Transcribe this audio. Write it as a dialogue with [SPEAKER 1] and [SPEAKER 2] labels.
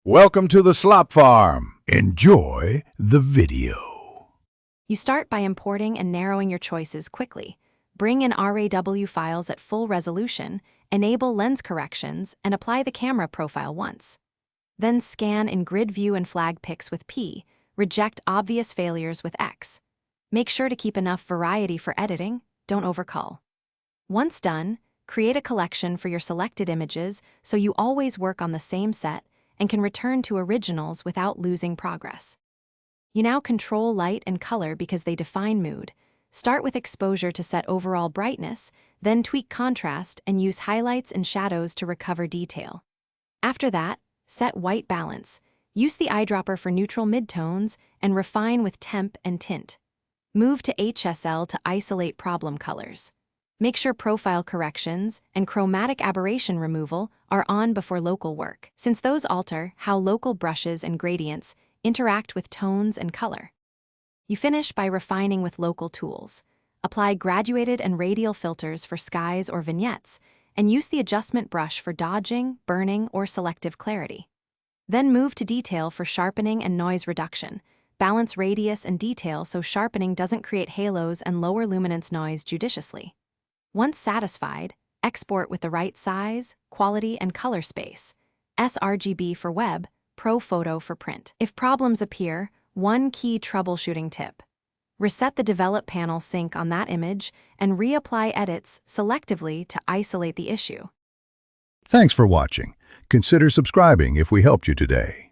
[SPEAKER 1] Welcome to the Slop Farm. Enjoy the video.
[SPEAKER 2] You start by importing and narrowing your choices quickly. Bring in RAW files at full resolution, enable lens corrections, and apply the camera profile once. Then scan in grid view and flag picks with P, reject obvious failures with X. Make sure to keep enough variety for editing, don't overcull. Once done, create a collection for your selected images so you always work on the same set and can return to originals without losing progress. You now control light and color because they define mood. Start with exposure to set overall brightness, then tweak contrast and use highlights and shadows to recover detail. After that, set white balance. Use the eyedropper for neutral midtones and refine with temp and tint. Move to HSL to isolate problem colors. Make sure profile corrections and chromatic aberration removal are on before local work, since those alter how local brushes and gradients interact with tones and color. You finish by refining with local tools. Apply graduated and radial filters for skies or vignettes, and use the adjustment brush for dodging, burning, or selective clarity. Then move to detail for sharpening and noise reduction. Balance radius and detail so sharpening doesn't create halos and lower luminance noise judiciously. Once satisfied, export with the right size, quality, and color space. sRGB for web, ProPhoto for print. If problems appear, one key troubleshooting tip. Reset the Develop panel sync on that image and reapply edits selectively to isolate the issue.
[SPEAKER 1] Thanks for watching. Consider subscribing if we helped you today.